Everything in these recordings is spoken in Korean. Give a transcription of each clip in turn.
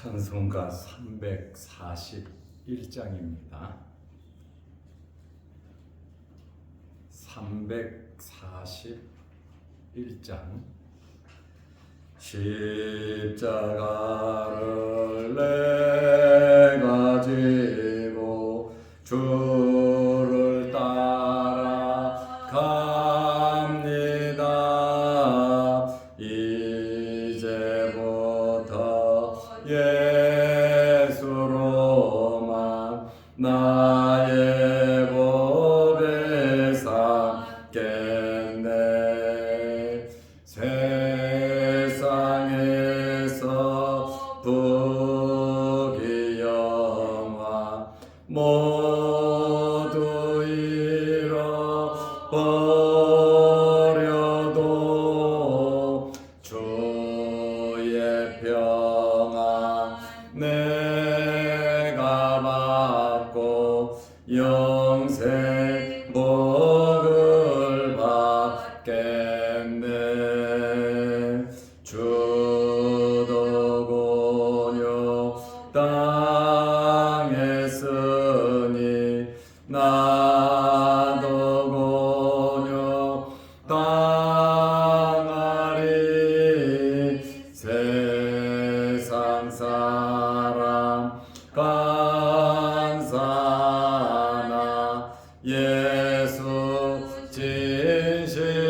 찬송가 341장입니다. 341장. 십자가를 내가 지고 주를 따라 갑니다. 이제부터 예수로만 나의 법에 삼겠네. 세상에서 부귀영화 모두 잃어버려도 주의 평안 내가 받고 영생 복을 받겠네. 주도 곤욕 당했으니 나도 곤욕 당하리. 세상 사람 간사나 예수 진실합니다.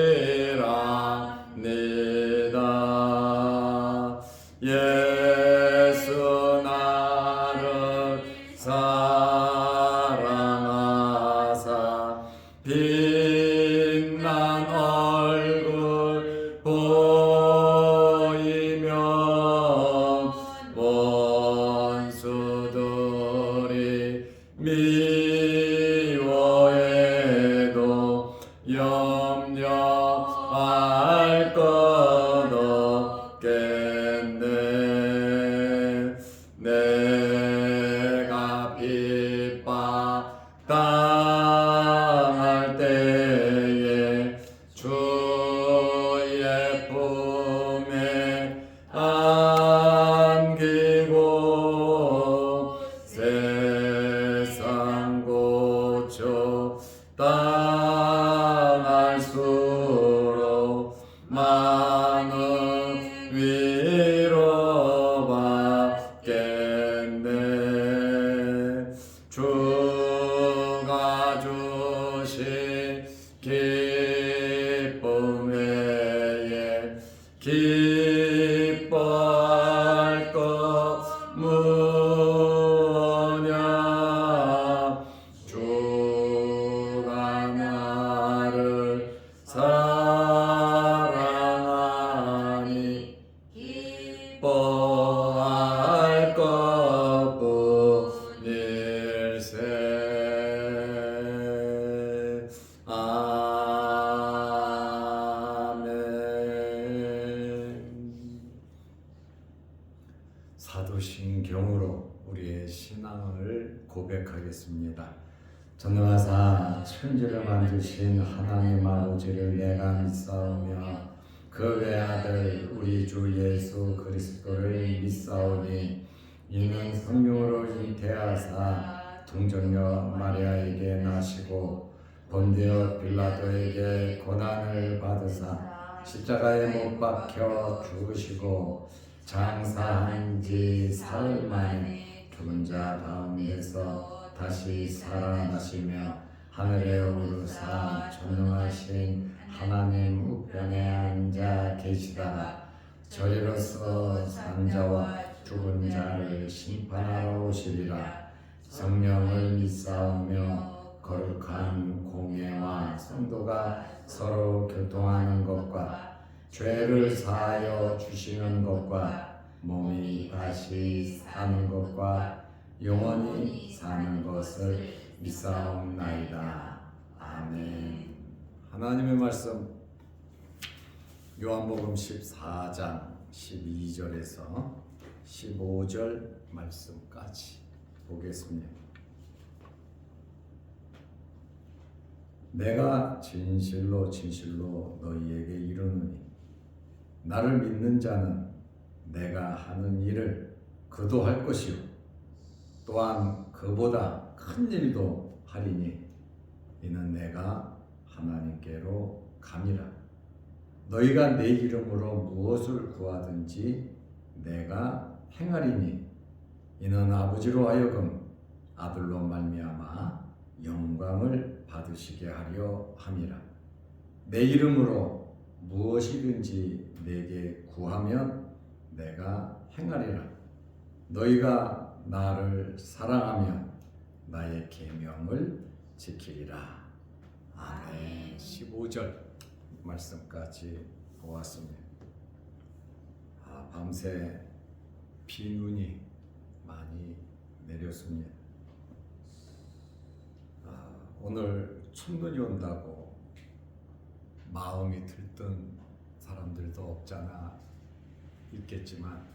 예수 나를 사랑하사 빛난 얼굴 보이면 원수들이 미워해도 염려할 것 없겠네. 내가 핍박 당할 때에 주의 품에 안기고 세상 고초 당할수록 많은 위로받겠네. 주가 주신 기쁨 외에 기뻐할 것 무엇냐. 주가 나를 사랑하니 기뻐할 것뿐일세. 아멘. 사도신경으로 우리의 신앙을 고백하겠습니다. 전능하사 천지를 만드신 하나님 아버지를 내가 믿사오며 그 외아들 우리 주 예수 그리스도를 믿사오니 이는 성령으로 잉태하사 동정녀 마리아에게 나시고 본디오 빌라도에게 고난을 받으사 십자가에 못 박혀 죽으시고 장사한 지 사흘 만에 죽은 자 가운데서 다시 살아나시며 하늘에 오르사 전능하신 하나님 우편에 앉아 계시다가 저리로서 산자와 죽은 자를 심판하러 오시리라. 성령을 믿사오며 거룩한 공예와 성도가 서로 교통하는 것과 죄를 사하여 주시는 것과 몸이 다시 사는 것과 영원히 사는 것을 믿사옵나이다. 아멘. 하나님의 말씀 요한복음 14장 12절에서 15절 말씀까지 보겠습니다. 내가 진실로 진실로 너희에게 이르노니 나를 믿는 자는 내가 하는 일을 그도 할 것이요 또한 그보다 큰 일도 하리니 이는 내가 하나님께로 감이라. 너희가 내 이름으로 무엇을 구하든지 내가 행하리니 이는 아버지로 하여금 아들로 말미암아 영광을 받으시게 하려 함이라. 내 이름으로 무엇이든지 내게 구하면 내가 행하리라. 너희가 나를 사랑하면 나의 계명을 지키리라. 아멘. 15절 말씀까지 보았습니다. 밤새 비눈이 많이 내렸습니다. 오늘 첫눈이 온다고 마음이 들뜬 사람들도 없잖아 있겠지만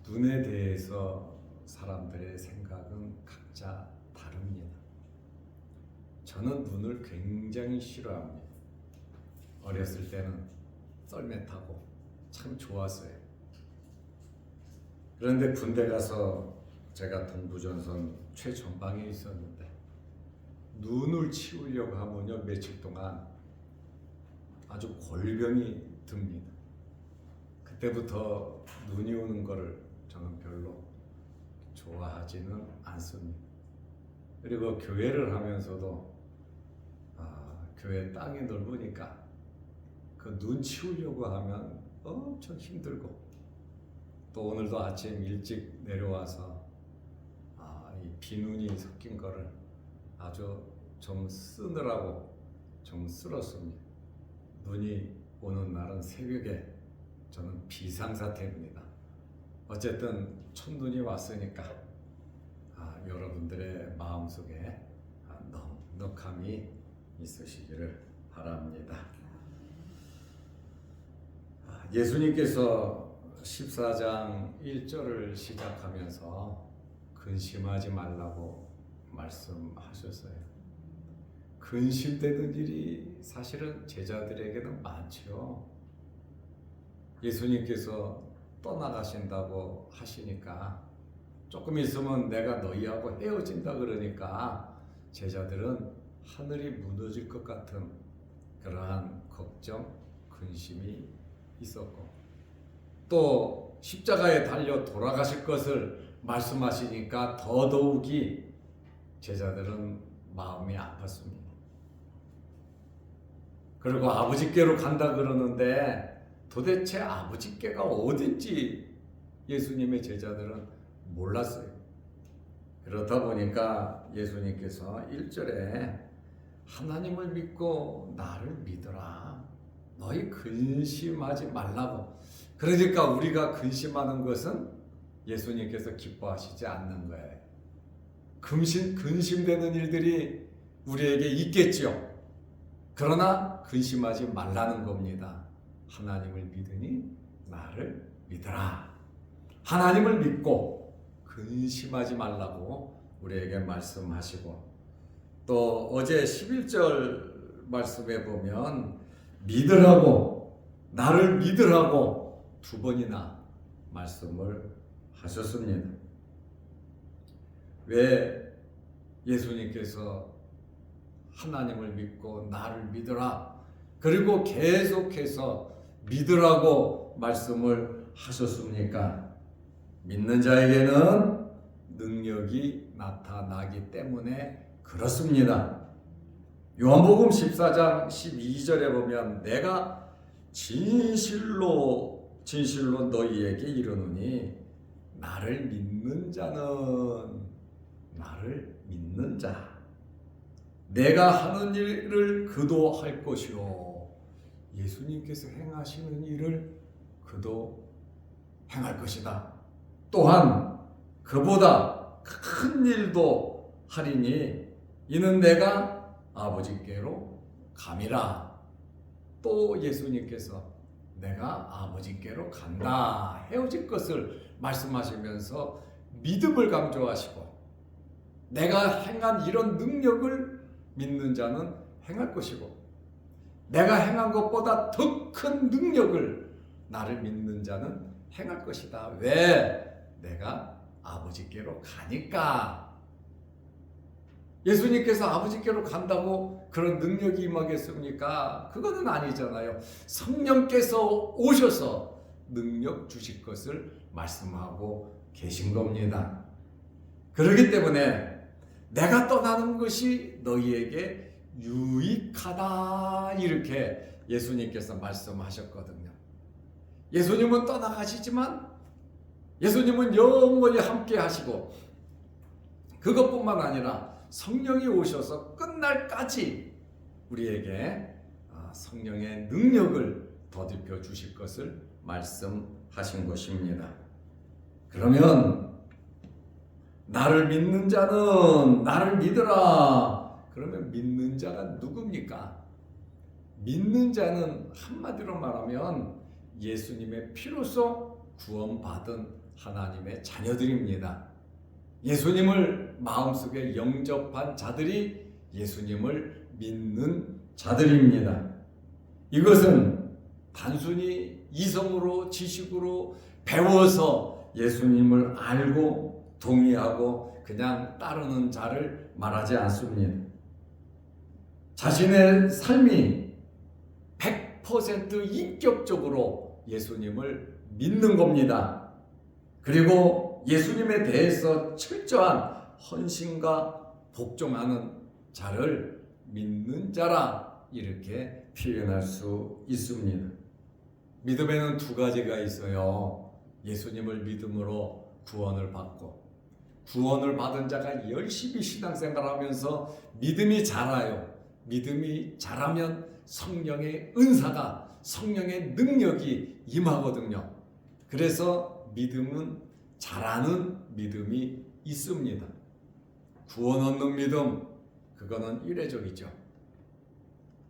눈에 대해서 사람들의 생각은 각자 다릅니다. 저는 눈을 굉장히 싫어합니다. 어렸을 때는 썰매 타고 참 좋았어요. 그런데 군대 가서 제가 동부전선 최전방에 있었는데 눈을 치우려고 하면요 며칠 동안 아주 골병이 듭니다. 그때부터 눈이 오는 거를 저는 별로 좋아하지는 않습니다. 그리고 교회를 하면서도 교회 땅이 넓으니까 그 눈 치우려고 하면 엄청 힘들고 또 오늘도 아침 일찍 내려와서 이 비눈이 섞인 거를 아주 좀 쓰느라고 좀 쓸었습니다. 눈이 오는 날은 새벽에 저는 비상사태입니다. 어쨌든 첫눈이 왔으니까 여러분들의 마음속에 넉넉함이 있으시기를 바랍니다. 예수님께서 14장 1절을 시작하면서 근심하지 말라고 말씀하셨어요. 근심되는 일이 사실은 제자들에게는 많죠. 예수님께서 떠나가신다고 하시니까 조금 있으면 내가 너희하고 헤어진다 그러니까 제자들은 하늘이 무너질 것 같은 그러한 걱정, 근심이 있었고 또 십자가에 달려 돌아가실 것을 말씀하시니까 더더욱이 제자들은 마음이 아팠습니다. 그리고 아버지께로 간다 그러는데 도대체 아버지께가 어딘지 예수님의 제자들은 몰랐어요. 그렇다 보니까 예수님께서 1절에 하나님을 믿고 나를 믿어라. 너희 근심하지 말라고. 그러니까 우리가 근심하는 것은 예수님께서 기뻐하시지 않는 거예요. 근심되는 일들이 우리에게 있겠죠. 그러나 근심하지 말라는 겁니다. 하나님을 믿으니 나를 믿어라. 하나님을 믿고 근심하지 말라고 우리에게 말씀하시고 또 어제 11절 말씀에 보면 믿으라고 나를 믿으라고 2번이나 말씀을 하셨습니다. 왜 예수님께서 하나님을 믿고 나를 믿으라 그리고 계속해서 믿으라고 말씀을 하셨습니까? 믿는 자에게는 능력이 나타나기 때문에 그렇습니다. 요한복음 14장 12절에 보면 내가 진실로 너희에게 이르노니 나를 믿는 자 내가 하는 일을 그도 할 것이요 예수님께서 행하시는 일을 그도 행할 것이다. 또한 그보다 큰 일도 하리니 이는 내가 아버지께로 감이라. 또 예수님께서 내가 아버지께로 간다 헤어질 것을 말씀하시면서 믿음을 강조하시고 내가 행한 이런 능력을 믿는 자는 행할 것이고 내가 행한 것보다 더 큰 능력을 나를 믿는 자는 행할 것이다. 왜? 내가 아버지께로 가니까. 예수님께서 아버지께로 간다고 그런 능력이 임하겠습니까? 그거는 아니잖아요. 성령께서 오셔서 능력 주실 것을 말씀하고 계신 겁니다. 그렇기 때문에 내가 떠나는 것이 너희에게 유익하다, 이렇게 예수님께서 말씀하셨거든요. 예수님은 떠나가시지만 예수님은 영원히 함께 하시고, 그것뿐만 아니라 성령이 오셔서 끝날까지 우리에게 성령의 능력을 더딥혀 주실 것을 말씀하신 것입니다. 그러면 나를 믿는 자는 나를 믿으라. 그러면 믿는 자가 누굽니까? 믿는 자는 한마디로 말하면 예수님의 피로써 구원받은 하나님의 자녀들입니다. 예수님을 마음속에 영접한 자들이 예수님을 믿는 자들입니다. 이것은 단순히 이성으로, 지식으로 배워서 예수님을 알고 동의하고 그냥 따르는 자를 말하지 않습니다. 자신의 삶이 100% 인격적으로 예수님을 믿는 겁니다. 그리고 예수님에 대해서 철저한 헌신과 복종하는 자를 믿는 자라, 이렇게 표현할 수 있습니다. 믿음에는 두 가지가 있어요. 예수님을 믿음으로 구원을 받고, 구원을 받은 자가 열심히 신앙생활하면서 믿음이 자라요. 믿음이 자라면 성령의 은사가, 성령의 능력이 임하거든요. 그래서 믿음은 자라는 믿음이 있습니다. 구원 얻는 믿음, 그거는 일회적이죠.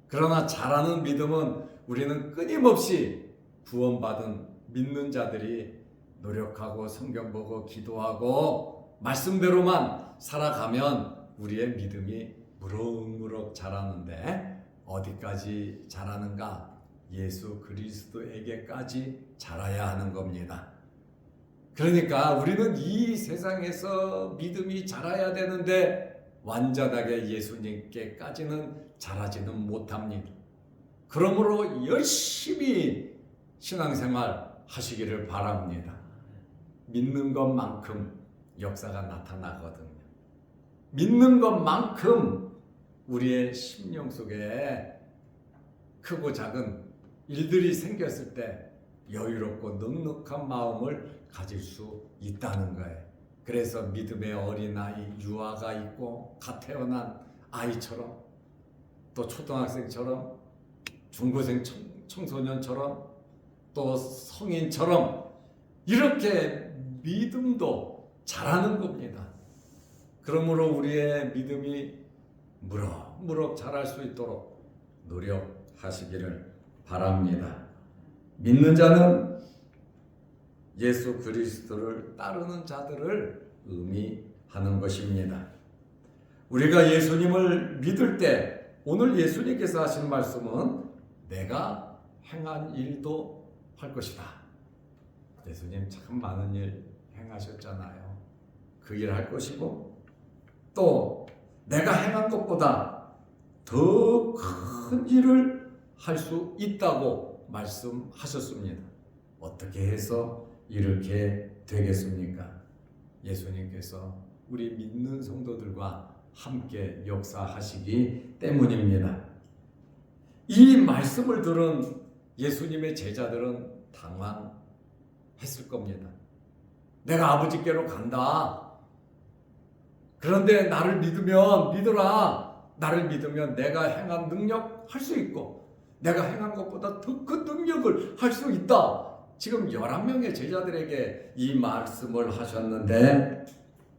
그러나 자라는 믿음은 우리는 끊임없이 구원받은 믿는 자들이 노력하고 성경 보고 기도하고 말씀대로만 살아가면 우리의 믿음이 무럭무럭 자라는데, 어디까지 자라는가? 예수 그리스도에게까지 자라야 하는 겁니다. 그러니까 우리는 이 세상에서 믿음이 자라야 되는데 완전하게 예수님께까지는 자라지는 못합니다. 그러므로 열심히 신앙생활 하시기를 바랍니다. 믿는 것만큼 역사가 나타나거든요. 믿는 것만큼 우리의 심령 속에 크고 작은 일들이 생겼을 때 여유롭고 넉넉한 마음을 가질 수 있다는 거예요. 그래서 믿음의 어린아이, 유아가 있고 갓 태어난 아이처럼, 또 초등학생처럼, 중고생 청소년처럼, 또 성인처럼 이렇게 믿음도 자라는 겁니다. 그러므로 우리의 믿음이 무럭무럭 자랄 수 있도록 노력하시기를 바랍니다. 믿는 자는 예수 그리스도를 따르는 자들을 의미하는 것입니다. 우리가 예수님을 믿을 때 오늘 예수님께서 하신 말씀은 내가 행한 일도 할 것이다. 예수님 참 많은 일 행하셨잖아요. 그 일 할 것이고, 또 내가 행한 것보다 더 큰 일을 할 수 있다고 말씀하셨습니다. 어떻게 해서 이렇게 되겠습니까? 예수님께서 우리 믿는 성도들과 함께 역사하시기 때문입니다. 이 말씀을 들은 예수님의 제자들은 당황했을 겁니다. 내가 아버지께로 간다. 그런데 나를 믿으면, 믿으라. 나를 믿으면 내가 행한 능력 할 수 있고, 내가 행한 것보다 더 큰 능력을 할 수 있다. 지금 11명의 제자들에게 이 말씀을 하셨는데,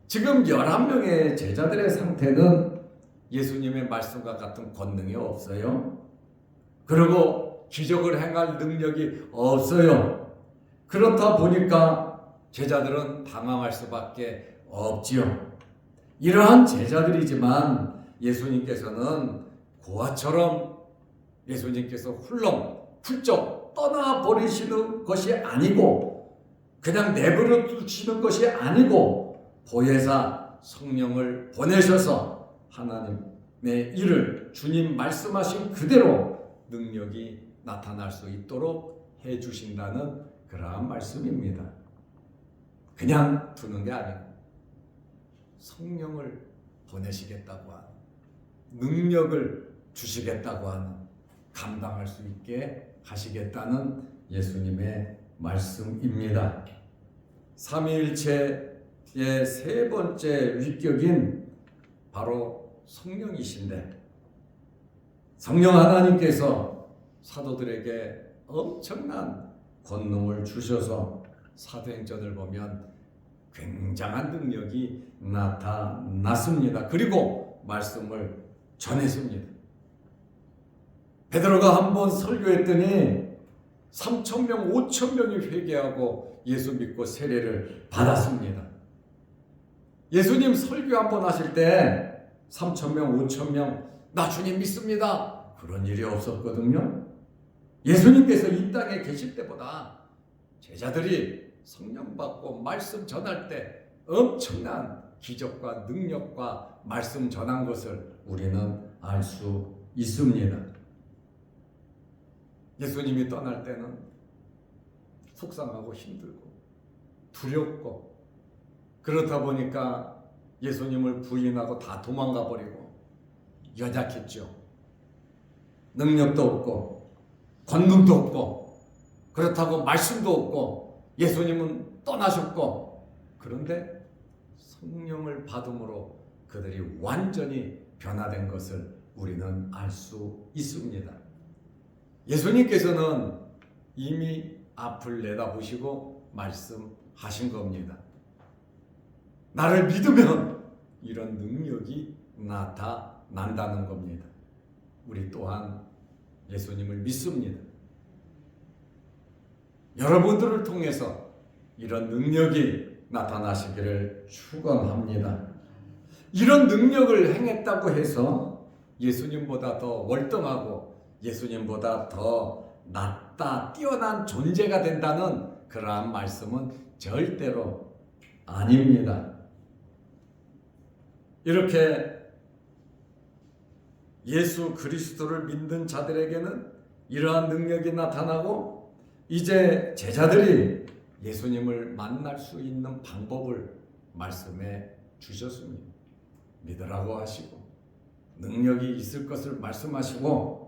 지금 11명의 제자들의 상태는 예수님의 말씀과 같은 권능이 없어요. 그리고 기적을 행할 능력이 없어요. 그렇다 보니까 제자들은 당황할 수밖에 없지요. 이러한 제자들이지만 예수님께서는 고아처럼 예수님께서 훌쩍 떠나버리시는 것이 아니고, 그냥 내버려 두시는 것이 아니고 보혜사 성령을 보내셔서 하나님의 일을 주님 말씀하신 그대로 능력이 나타날 수 있도록 해주신다는 그러한 말씀입니다. 그냥 두는 게 아니고 성령을 보내시겠다고 하는, 능력을 주시겠다고 하는, 감당할 수 있게 하시겠다는 예수님의 말씀입니다. 삼위일체의 세 번째 위격인 바로 성령이신데, 성령 하나님께서 사도들에게 엄청난 권능을 주셔서 사도행전을 보면 굉장한 능력이 나타났습니다. 그리고 말씀을 전했습니다. 베드로가 한번 설교했더니 3,000명, 5,000명이 회개하고 예수 믿고 세례를 받았습니다. 예수님 설교 한번 하실 때 3,000명, 5,000명 나 주님 믿습니다. 그런 일이 없었거든요. 예수님께서 이 땅에 계실 때보다 제자들이 성령 받고 말씀 전할 때 엄청난 기적과 능력과 말씀 전한 것을 우리는 알 수 있습니다. 예수님이 떠날 때는 속상하고 힘들고 두렵고, 그렇다 보니까 예수님을 부인하고 다 도망가 버리고 연약했죠. 능력도 없고 권능도 없고, 그렇다고 말씀도 없고, 예수님은 떠나셨고, 그런데 성령을 받음으로 그들이 완전히 변화된 것을 우리는 알 수 있습니다. 예수님께서는 이미 앞을 내다보시고 말씀하신 겁니다. 나를 믿으면 이런 능력이 나타난다는 겁니다. 우리 또한 예수님을 믿습니다. 여러분들을 통해서 이런 능력이 나타나시기를 축원합니다. 이런 능력을 행했다고 해서 예수님보다 더 월등하고 예수님보다 더 낫다, 뛰어난 존재가 된다는 그러한 말씀은 절대로 아닙니다. 이렇게 예수 그리스도를 믿는 자들에게는 이러한 능력이 나타나고, 이제 제자들이 예수님을 만날 수 있는 방법을 말씀해 주셨습니다. 믿으라고 하시고 능력이 있을 것을 말씀하시고,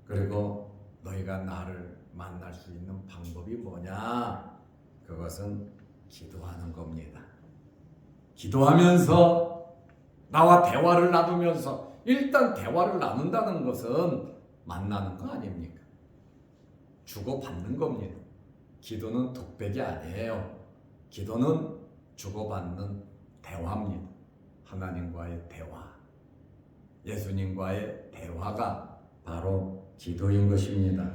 그리고 너희가 나를 만날 수 있는 방법이 뭐냐? 그것은 기도하는 겁니다. 기도하면서 나와 대화를 나누면서, 일단 대화를 나눈다는 것은 만나는 거 아닙니까? 주고받는 겁니다. 기도는 독백이 아니에요. 기도는 주고받는 대화입니다. 하나님과의 대화, 예수님과의 대화가 바로 기도인 것입니다.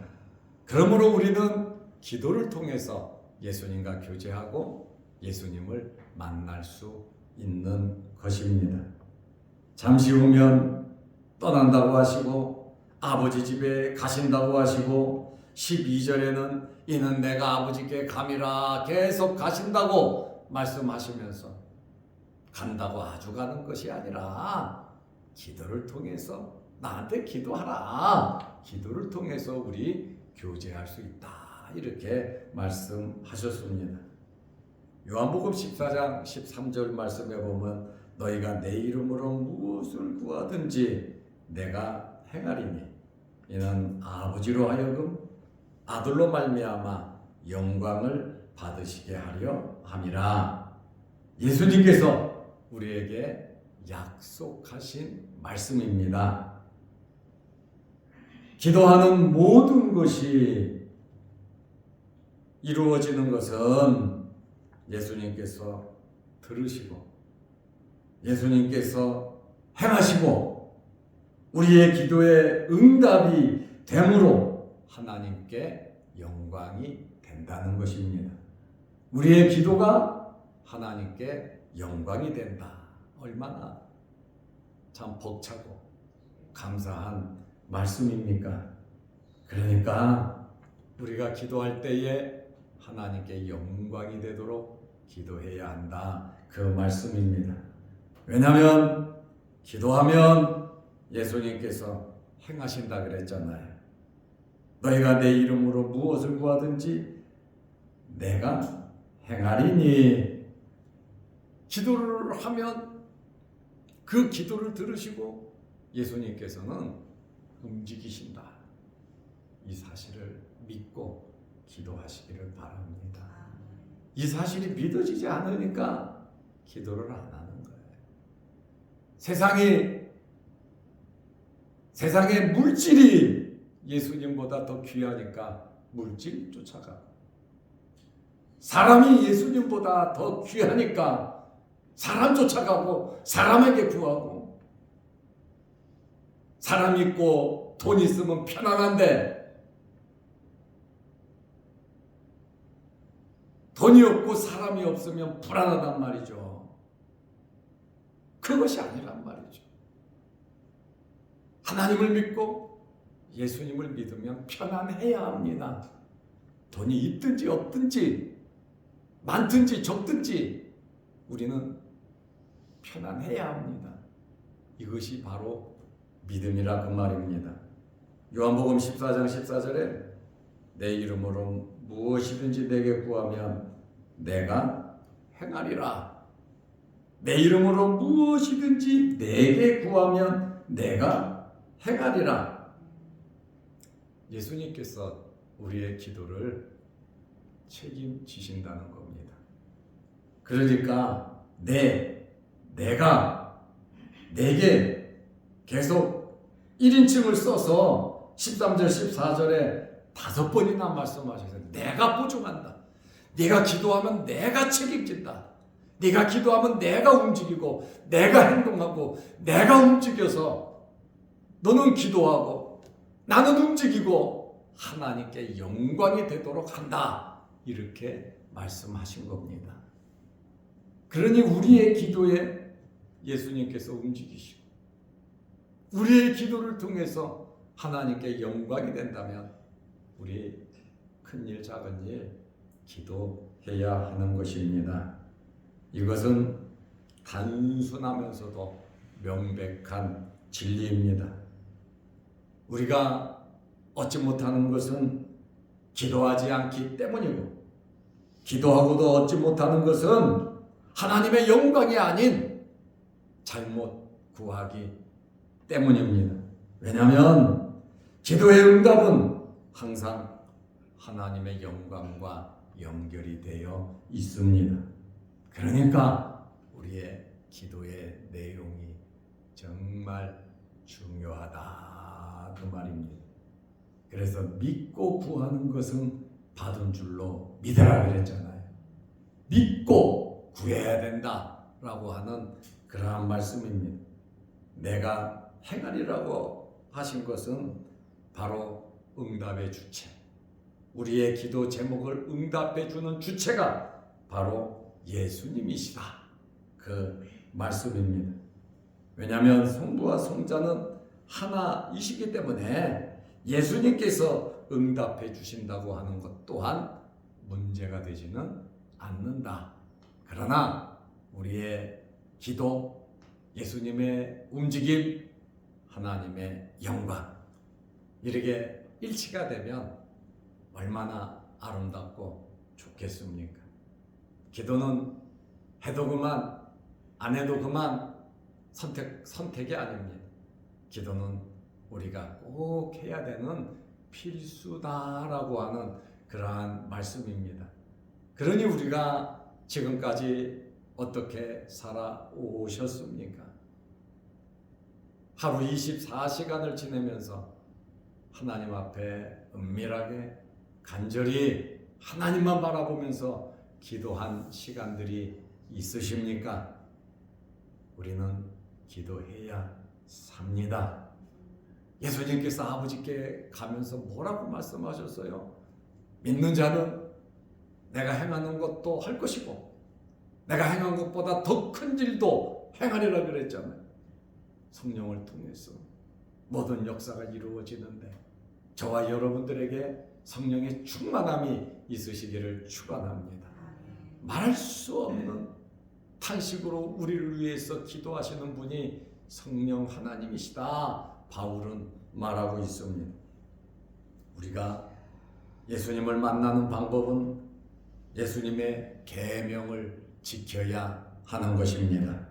그러므로 우리는 기도를 통해서 예수님과 교제하고 예수님을 만날 수 있는 것입니다. 잠시 후면 떠난다고 하시고 아버지 집에 가신다고 하시고, 12절에는 이는 내가 아버지께 감이라 계속 가신다고 말씀하시면서, 간다고 아주 가는 것이 아니라 기도를 통해서 나한테 기도하라, 기도를 통해서 우리 교제할 수 있다, 이렇게 말씀하셨습니다. 요한복음 14장 13절 말씀에 보면 너희가 내 이름으로 무엇을 구하든지 내가 행하리니 이는 아버지로 하여금 아들로 말미암아 영광을 받으시게 하려 함이라. 예수님께서 우리에게 약속하신 말씀입니다. 기도하는 모든 것이 이루어지는 것은 예수님께서 들으시고 예수님께서 행하시고 우리의 기도에 응답이 되므로 하나님께 영광이 된다는 것입니다. 우리의 기도가 하나님께 영광이 된다. 얼마나 참 벅차고 감사한 말씀입니까? 그러니까 우리가 기도할 때에 하나님께 영광이 되도록 기도해야 한다. 그 말씀입니다. 왜냐하면 기도하면 예수님께서 행하신다 그랬잖아요. 너희가 내 이름으로 무엇을 구하든지 내가 행하리니. 기도를 하면 그 기도를 들으시고 예수님께서는 움직이신다. 이 사실을 믿고 기도하시기를 바랍니다. 이 사실이 믿어지지 않으니까 기도를 안 하는 거예요. 세상의 물질이 예수님보다 더 귀하니까 물질 쫓아가고, 사람이 예수님보다 더 귀하니까 사람 쫓아가고 사람에게 구하고, 사람 있고 돈 있으면 편안한데 돈이 없고 사람이 없으면 불안하단 말이죠. 그것이 아니란 말이죠. 하나님을 믿고 예수님을 믿으면 편안해야 합니다. 돈이 있든지 없든지 많든지 적든지 우리는 편안해야 합니다. 이것이 바로 믿음이라 그 말입니다. 요한복음 14장 14절에 내 이름으로 무엇이든지 내게 구하면 내가 행하리라. 내 이름으로 무엇이든지 내게 구하면 내가 행하리라. 예수님께서 우리의 기도를 책임지신다는 겁니다. 그러니까 내가 내게 계속 1인칭을 써서 13절 14절에 5번이나 말씀하셨어요. 내가 보증한다. 네가 기도하면 내가 책임진다. 네가 기도하면 내가 움직이고 내가 행동하고 내가 움직여서 너는 기도하고 나는 움직이고 하나님께 영광이 되도록 한다. 이렇게 말씀하신 겁니다. 그러니 우리의 기도에 예수님께서 움직이시고 우리의 기도를 통해서 하나님께 영광이 된다면 우리 큰일 작은일 기도해야 하는 것입니다. 이것은 단순하면서도 명백한 진리입니다. 우리가 얻지 못하는 것은 기도하지 않기 때문이고, 기도하고도 얻지 못하는 것은 하나님의 영광이 아닌 잘못 구하기 때문입니다. 왜냐하면 기도의 응답은 항상 하나님의 영광과 연결이 되어 있습니다. 그러니까 우리의 기도의 내용이 정말 중요하다 그 말입니다. 그래서 믿고 구하는 것은 받은 줄로 믿으라 그랬잖아요. 믿고 구해야 된다라고 하는 그러한 말씀입니다. 내가 행하리라고 하신 것은 바로 응답의 주체, 우리의 기도 제목을 응답해 주는 주체가 바로 예수님이시다 그 말씀입니다. 왜냐하면 성부와 성자는 하나이시기 때문에 예수님께서 응답해 주신다고 하는 것 또한 문제가 되지는 않는다. 그러나 우리의 기도, 예수님의 움직임, 하나님의 영광 이렇게 일치가 되면 얼마나 아름답고 좋겠습니까? 기도는 해도 그만 안 해도 그만 선택이 아닙니다. 기도는 우리가 꼭 해야 되는 필수다라고 하는 그러한 말씀입니다. 그러니 우리가 지금까지 어떻게 살아오셨습니까? 하루 24시간을 지내면서 하나님 앞에 은밀하게 간절히 하나님만 바라보면서 기도한 시간들이 있으십니까? 우리는 기도해야 삽니다. 예수님께서 아버지께 가면서 뭐라고 말씀하셨어요? 믿는 자는 내가 행하는 것도 할 것이고 내가 행한 것보다 더 큰 일도 행하리라 그랬잖아요. 성령을 통해서 모든 역사가 이루어지는데 저와 여러분들에게 성령의 충만함이 있으시기를 축원합니다. 말할 수 없는 탄식으로 우리를 위해서 기도하시는 분이 성령 하나님이시다. 바울은 말하고 있습니다. 우리가 예수님을 만나는 방법은 예수님의 계명을 지켜야 하는 것입니다.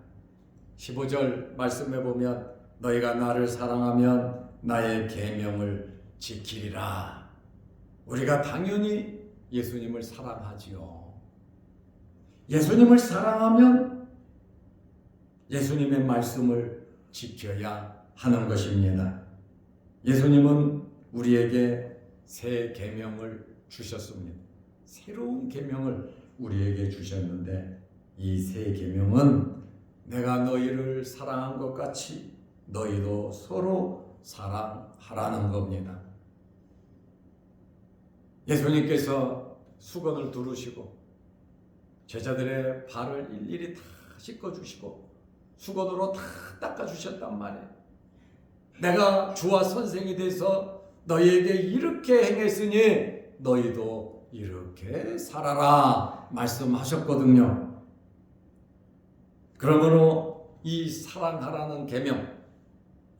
15절 말씀해 보면 너희가 나를 사랑하면 나의 계명을 지키리라. 우리가 당연히 예수님을 사랑하지요. 예수님을 사랑하면 예수님의 말씀을 지켜야 하는 것입니다. 예수님은 우리에게 새 계명을 주셨습니다. 새로운 계명을 우리에게 주셨는데 이 새 계명은 내가 너희를 사랑한 것 같이 너희도 서로 사랑하라는 겁니다. 예수님께서 수건을 두르시고 제자들의 발을 일일이 다 씻어주시고 수건으로 다 닦아주셨단 말이에요. 내가 주와 선생이 돼서 너희에게 이렇게 행했으니 너희도 이렇게 살아라 말씀하셨거든요. 그러므로 이 사랑하라는 계명,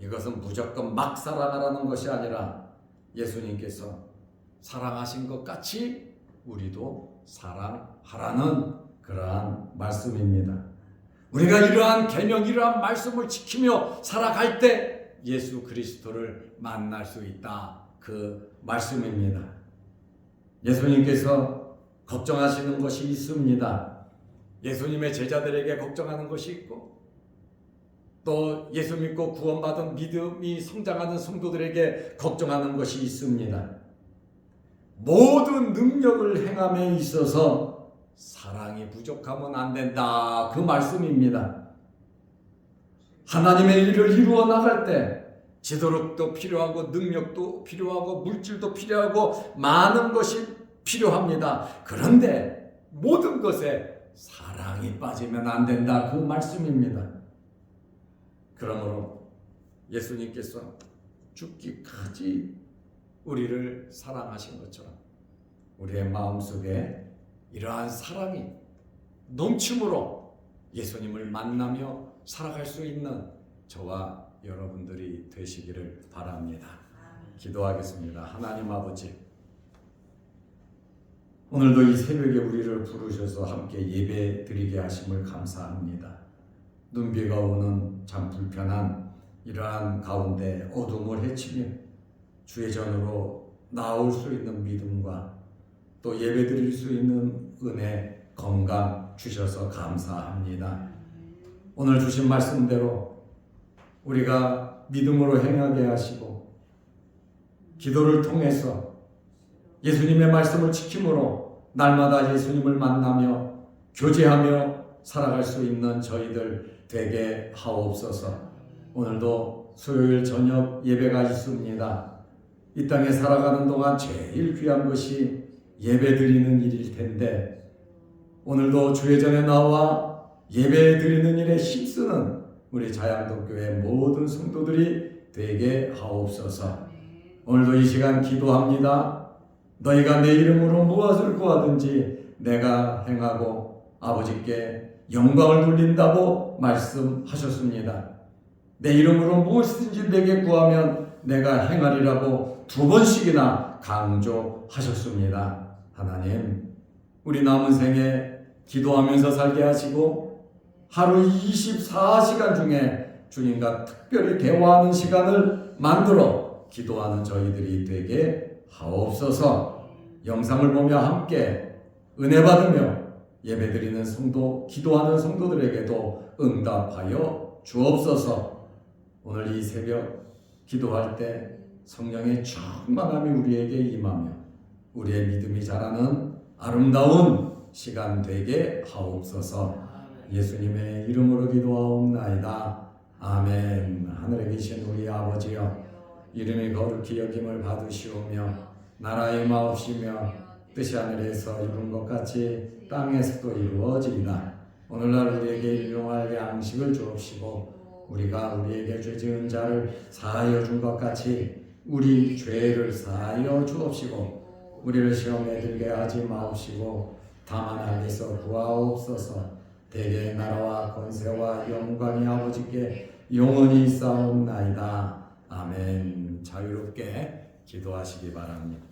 이것은 무조건 막 사랑하라는 것이 아니라 예수님께서 사랑하신 것 같이 우리도 사랑하라는 그러한 말씀입니다. 우리가 이러한 계명, 이러한 말씀을 지키며 살아갈 때 예수 그리스도를 만날 수 있다. 그 말씀입니다. 예수님께서 걱정하시는 것이 있습니다. 예수님의 제자들에게 걱정하는 것이 있고 또 예수 믿고 구원받은 믿음이 성장하는 성도들에게 걱정하는 것이 있습니다. 모든 능력을 행함에 있어서 사랑이 부족하면 안 된다. 그 말씀입니다. 하나님의 일을 이루어 나갈 때 지도력도 필요하고 능력도 필요하고 물질도 필요하고 많은 것이 필요합니다. 그런데 모든 것에 사랑이 빠지면 안 된다. 그 말씀입니다. 그러므로 예수님께서 죽기까지 우리를 사랑하신 것처럼 우리의 마음속에 이러한 사랑이 넘침으로 예수님을 만나며 살아갈 수 있는 저와 여러분들이 되시기를 바랍니다. 기도하겠습니다. 하나님 아버지, 오늘도 이 새벽에 우리를 부르셔서 함께 예배 드리게 하심을 감사합니다. 눈비가 오는 참 불편한 이러한 가운데 어둠을 헤치며 주의 전으로 나올 수 있는 믿음과 또 예배 드릴 수 있는 은혜, 건강 주셔서 감사합니다. 오늘 주신 말씀대로 우리가 믿음으로 행하게 하시고 기도를 통해서 예수님의 말씀을 지킴으로 날마다 예수님을 만나며 교제하며 살아갈 수 있는 저희들 되게 하옵소서. 오늘도 수요일 저녁 예배가 있습니다. 이 땅에 살아가는 동안 제일 귀한 것이 예배 드리는 일일 텐데 오늘도 주의 전에 나와 예배 드리는 일에 힘쓰는 우리 자양동교회 모든 성도들이 되게 하옵소서. 오늘도 이 시간 기도합니다. 너희가 내 이름으로 무엇을 구하든지 내가 행하고 아버지께 영광을 돌린다고 말씀하셨습니다. 내 이름으로 무엇이든지 내게 구하면 내가 행하리라고 2번씩이나 강조하셨습니다. 하나님, 우리 남은 생에 기도하면서 살게 하시고 하루 24시간 중에 주님과 특별히 대화하는 시간을 만들어 기도하는 저희들이 되게 하옵소서. 영상을 보며 함께 은혜 받으며 예배드리는 성도, 기도하는 성도들에게도 응답하여 주옵소서. 오늘 이 새벽 기도할 때 성령의 충만함이 우리에게 임하며 우리의 믿음이 자라는 아름다운 시간 되게 하옵소서. 예수님의 이름으로 기도하옵나이다. 아멘. 하늘에 계신 우리 아버지여, 이름이 거룩히 여김을 받으시오며 나라의 마옵시며 뜻이 하늘에서 이룬 것 같이 땅에서도 이루어지리다. 오늘날 우리에게 일용할 양식을 주옵시고 우리가 우리에게 죄 지은 자를 사하여 준 것 같이 우리 죄를 사하여 주옵시고 우리를 시험에 들게 하지 마옵시고 다만 악에서 구하옵소서. 대개의 나라와 권세와 영광이 아버지께 영원히 있사옵나이다. 아멘. 자유롭게 기도하시기 바랍니다.